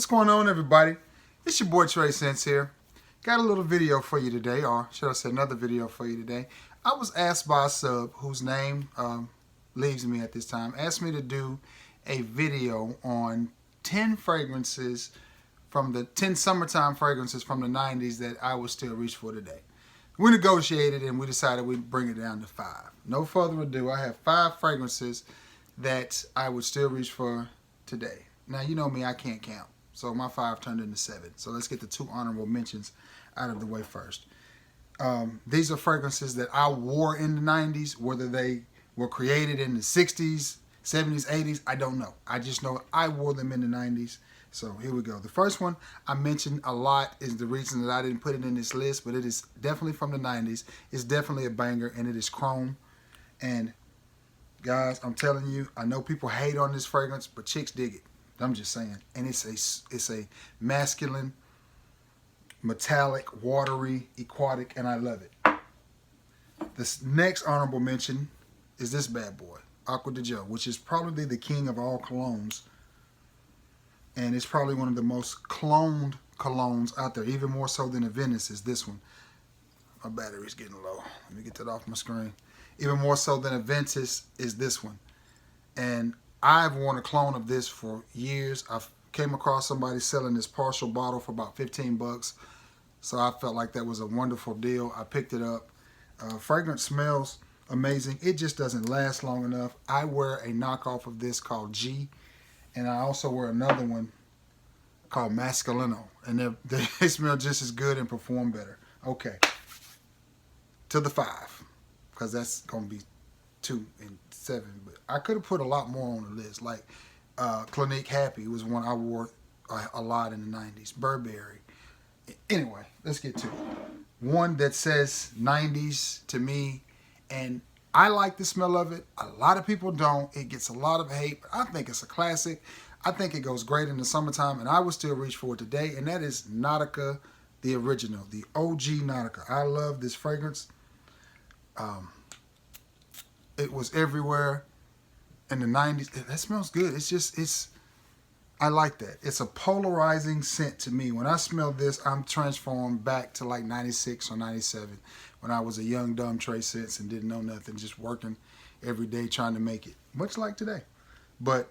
What's going on, everybody? It's your boy Trey Sense here. Got a little video for you today, or should I say another video for you today. I was asked by a sub whose name leaves me at this time, asked me to do a video on 10 fragrances from the 10 summertime fragrances from the 90s that I would still reach for today. We negotiated and we decided we'd bring it down to 5. No further ado, I have 5 fragrances that I would still reach for today. Now, you know me, I can't count. So my 5 turned into 7. So let's get the 2 honorable mentions out of the way first. These are fragrances that I wore in the 90s, whether they were created in the 60s, 70s, 80s, I don't know. I just know I wore them in the 90s. So here we go. The first one I mentioned a lot is the reason that I didn't put it in this list, but it is definitely from the 90s. It's definitely a banger, and it is Chrome. And guys, I'm telling you, I know people hate on this fragrance, but chicks dig it. I'm just saying. And it's a masculine, metallic, watery, aquatic, and I love it. This next honorable mention is this bad boy, Acqua di Gio, which is probably the king of all colognes. And it's probably one of the most cloned colognes out there, even more so than the Venice is this one. My battery's getting low. Let me get that off my screen. Even more so than a Ventus is this one. And I've worn a clone of this for years. I came across somebody selling this partial bottle for about 15 bucks. So I felt like that was a wonderful deal. I picked it up. Fragrance smells amazing. It just doesn't last long enough. I wear a knockoff of this called G. And I also wear another one called Masculino. And they smell just as good and perform better. Okay. To the 5. Because that's going to be 2 and 7, but I could have put a lot more on the list. Like Clinique Happy was one I wore a lot in the 90s. Burberry. Anyway, let's get to it. One that says 90s to me, and I like the smell of it. A lot of people don't. It gets a lot of hate, but I think it's a classic. I think it goes great in the summertime, and I would still reach for it today, and that is Nautica, the original, the OG Nautica. I love this fragrance. It was everywhere in the 90s. That smells good. I like that. It's a polarizing scent to me. When I smell this, I'm transformed back to like 96 or 97 when I was a young, dumb Trey Sense and didn't know nothing, just working every day trying to make it, much like today. But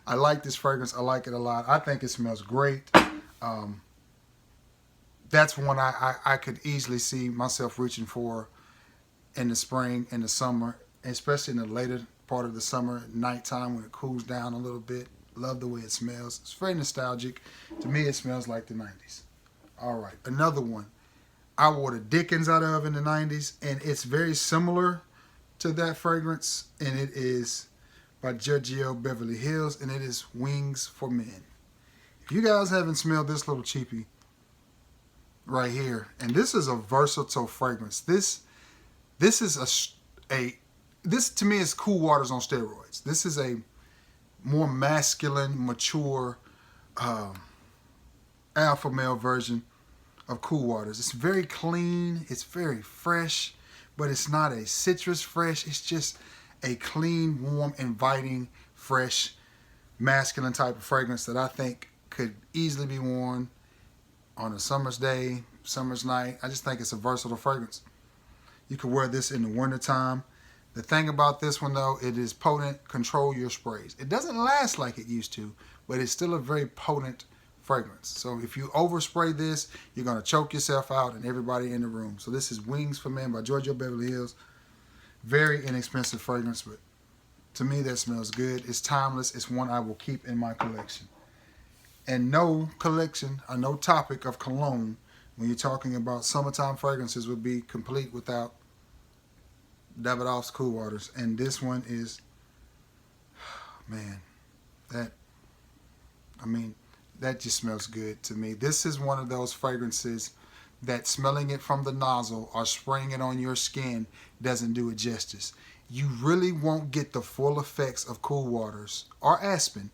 I like this fragrance. I like it a lot. I think it smells great. That's one I could easily see myself reaching for in the spring, in the summer, especially in the later part of the summer, at nighttime when it cools down a little bit. Love the way it smells. It's very nostalgic. To me, it smells like the 90s. All right, another one I wore the Dickens out of in the 90s, and it's very similar to that fragrance, and it is by Giorgio, Beverly Hills, and it is Wings for Men. If you guys haven't smelled this little cheapie right here, and this is a versatile fragrance. This is this to me is Cool Waters on steroids. This is a more masculine, mature, alpha male version of Cool Waters. It's very clean. It's very fresh, but it's not a citrus fresh. It's just a clean, warm, inviting, fresh, masculine type of fragrance that I think could easily be worn on a summer's day, summer's night. I just think it's a versatile fragrance. You can wear this in the wintertime. The thing about this one, though, it is potent. Control your sprays. It doesn't last like it used to, but it's still a very potent fragrance. So if you overspray this, you're going to choke yourself out and everybody in the room. So this is Wings for Men by Giorgio, Beverly Hills. Very inexpensive fragrance, but to me that smells good. It's timeless. It's one I will keep in my collection. And no collection, or no topic of cologne when you're talking about summertime fragrances would be complete without Devadasu Cool Waters. And this one is, man, that just smells good to me. This is one of those fragrances that smelling it from the nozzle or spraying it on your skin doesn't do it justice. You really won't get the full effects of Cool Waters or Aspen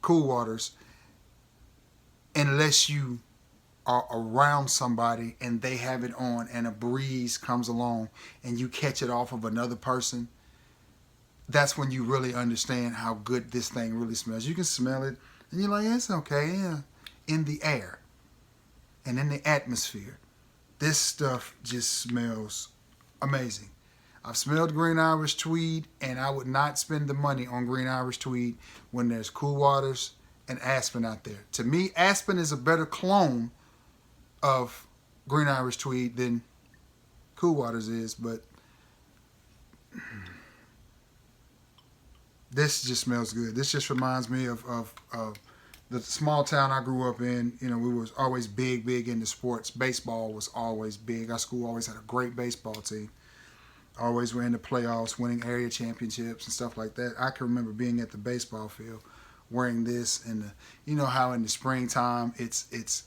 Cool Waters unless you are around somebody and they have it on and a breeze comes along and you catch it off of another person. That's when you really understand how good this thing really smells. You can smell it And you're like, it's okay, yeah. In the air and in the atmosphere, this stuff just smells amazing. I've smelled green Irish tweed, and I would not spend the money on green Irish tweed when there's Cool Waters and Aspen out there. To me, Aspen is a better clone of green Irish tweed than Cool Waters is, but this just smells good. This just reminds me of the small town I grew up in. You know, we was always big into sports. Baseball was always big. Our school always had a great baseball team. Always were in the playoffs, winning area championships and stuff like that. I can remember being at the baseball field, wearing this, and you know how in the springtime it's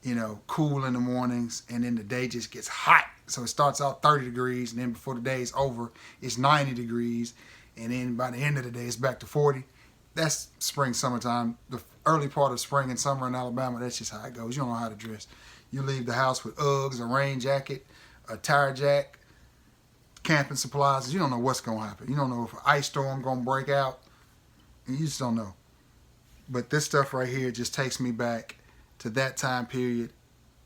you know, cool in the mornings, and then the day just gets hot. So it starts out 30 degrees, and then before the day is over, it's 90 degrees, and then by the end of the day, it's back to 40. That's spring, summertime. The early part of spring and summer in Alabama, that's just how it goes. You don't know how to dress. You leave the house with Uggs, a rain jacket, a tire jack, camping supplies. You don't know what's going to happen. You don't know if an ice storm going to break out. You just don't know. But this stuff right here just takes me back to that time period.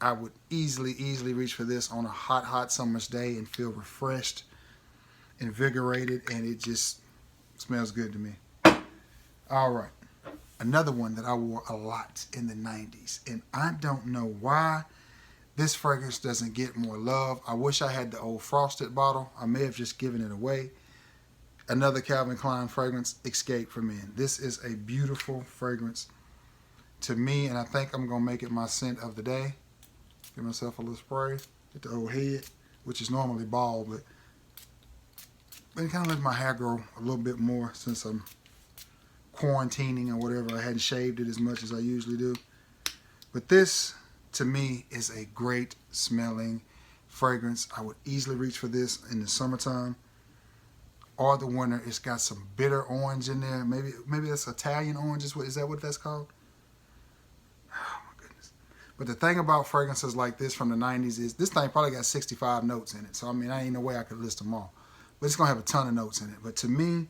I would easily reach for this on a hot summer's day and feel refreshed, invigorated, and it just smells good to me. All right. Another one that I wore a lot in the 90s, and I don't know why this fragrance doesn't get more love. I wish I had the old frosted bottle. I may have just given it away. Another Calvin Klein fragrance, Escape for Men. This is a beautiful fragrance to me, and I think I'm going to make it my scent of the day. Give myself a little spray. Get the old head, which is normally bald, but it kind of let my hair grow a little bit more since I'm quarantining or whatever. I hadn't shaved it as much as I usually do. But this, to me, is a great smelling fragrance. I would easily reach for this in the summertime or the winter. It's got some bitter orange in there. Maybe that's Italian orange. Is that what that's called? Oh my goodness. But the thing about fragrances like this from the 90s is this thing probably got 65 notes in it. So I mean, I ain't no way I could list them all. But it's going to have a ton of notes in it. But to me,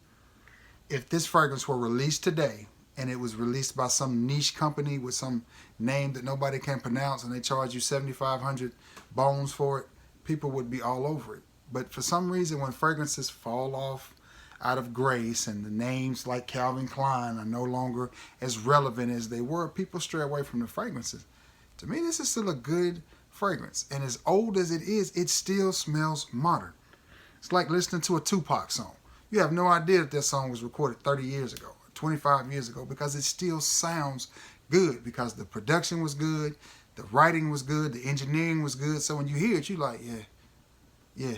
if this fragrance were released today, and it was released by some niche company with some name that nobody can pronounce, and they charge you 7,500 bones for it, people would be all over it. But for some reason, when fragrances fall off out of grace and the names like Calvin Klein are no longer as relevant as they were, people stray away from the fragrances. To me, this is still a good fragrance. And as old as it is, it still smells modern. It's like listening to a Tupac song. You have no idea that song was recorded 30 years ago, 25 years ago, because it still sounds good, because the production was good, the writing was good, the engineering was good. So when you hear it, you're like, yeah.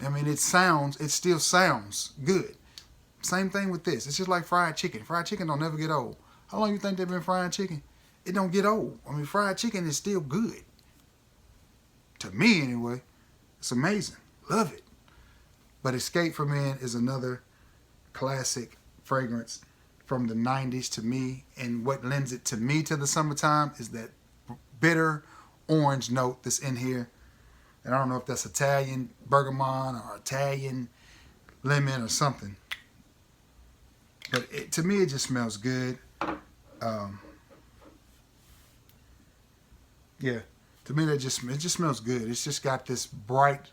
I mean, it still sounds good. Same thing with this. It's just like fried chicken. Fried chicken don't never get old. How long you think they've been frying chicken? It don't get old. I mean, fried chicken is still good. To me, anyway. It's amazing. Love it. But Escape for Men is another classic fragrance from the 90s to me. And what lends it to me to the summertime is that bitter orange note that's in here. And I don't know if that's Italian bergamot or Italian lemon or something. But to me, it just smells good. Yeah, to me, it just smells good. It's just got this bright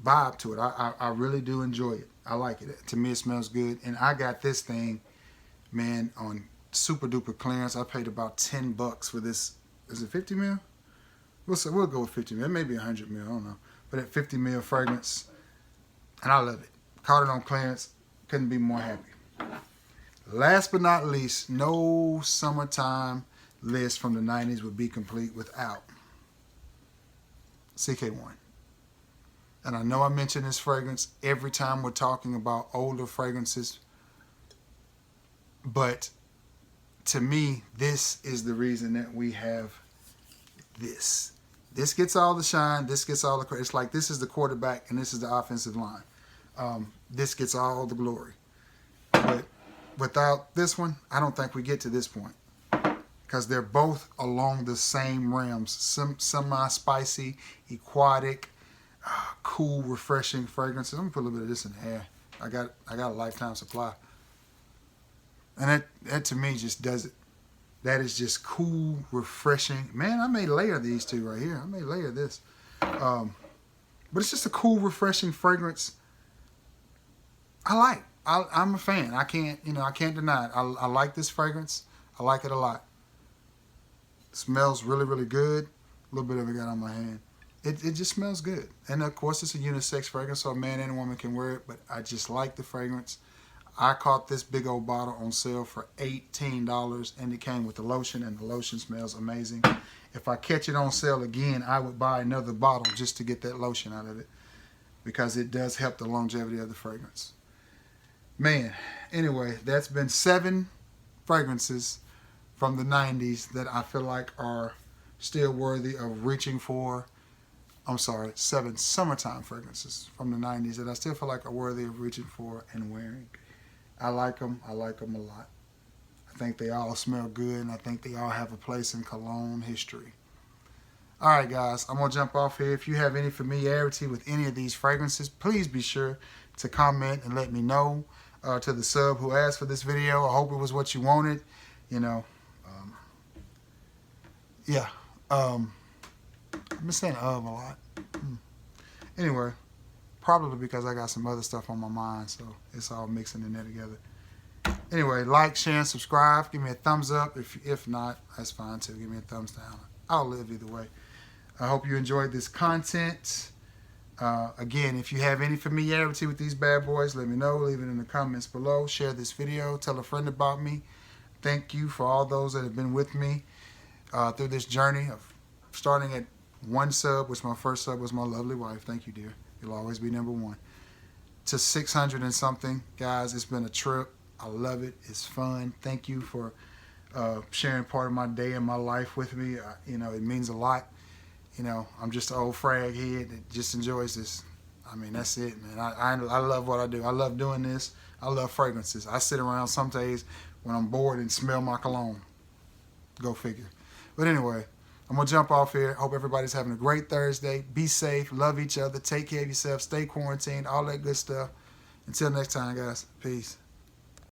vibe to it. I really do enjoy it. I like it. To me, it smells good. And I got this thing, man, on super duper clearance. I paid about $10 for this. Is it 50 mil? We'll go with 50 mil. It may be 100 mil. I don't know. But at 50 mil fragrance, and I love it. Caught it on clearance. Couldn't be more happy. Last but not least, no summertime list from the 90s would be complete without CK1. And I know I mention this fragrance every time we're talking about older fragrances, but to me, this is the reason that we have this. This gets all the shine. This gets all the credit. It's like this is the quarterback and this is the offensive line. This gets all the glory. But without this one, I don't think we get to this point, because they're both along the same realms. Semi-spicy, aquatic, cool, refreshing fragrances. I'm gonna put a little bit of this in the air. I got a lifetime supply. And that to me just does it. That is just cool, refreshing. Man, I may layer these two right here. I may layer this. But it's just a cool, refreshing fragrance. I'm a fan. I can't deny it. I like this fragrance. I like it a lot. It smells really, really good. A little bit of it got on my hand. It just smells good. And of course, it's a unisex fragrance, so a man and a woman can wear it. But I just like the fragrance. I caught this big old bottle on sale for $18, and it came with the lotion, and the lotion smells amazing. If I catch it on sale again, I would buy another bottle just to get that lotion out of it, because it does help the longevity of the fragrance. Man, anyway, that's been 7 fragrances from the 90s that I feel like are still worthy of reaching for. I'm sorry, 7 summertime fragrances from the 90s that I still feel like are worthy of reaching for and wearing. I like them. I like them a lot. I think they all smell good, and I think they all have a place in cologne history. All right, guys, I'm going to jump off here. If you have any familiarity with any of these fragrances, please be sure to comment and let me know. To the sub who asked for this video, I hope it was what you wanted. You know, yeah. I've been saying a lot. Anyway, probably because I got some other stuff on my mind, so it's all mixing in there together. Anyway, like, share, and subscribe. Give me a thumbs up. If not, that's fine too. Give me a thumbs down. I'll live either way. I hope you enjoyed this content. Again, if you have any familiarity with these bad boys, let me know. Leave it in the comments below. Share this video. Tell a friend about me. Thank you for all those that have been with me through this journey of starting at 1 sub, which my first sub was my lovely wife. Thank you, dear. You'll always be number 1. To 600 and something. Guys, it's been a trip. I love it. It's fun. Thank you for sharing part of my day and my life with me. You know, it means a lot. You know, I'm just an old frag head that just enjoys this. I mean, that's it, man. I love what I do. I love doing this. I love fragrances. I sit around some days when I'm bored and smell my cologne. Go figure. But anyway, I'm going to jump off here. Hope everybody's having a great Thursday. Be safe. Love each other. Take care of yourself. Stay quarantined. All that good stuff. Until next time, guys. Peace.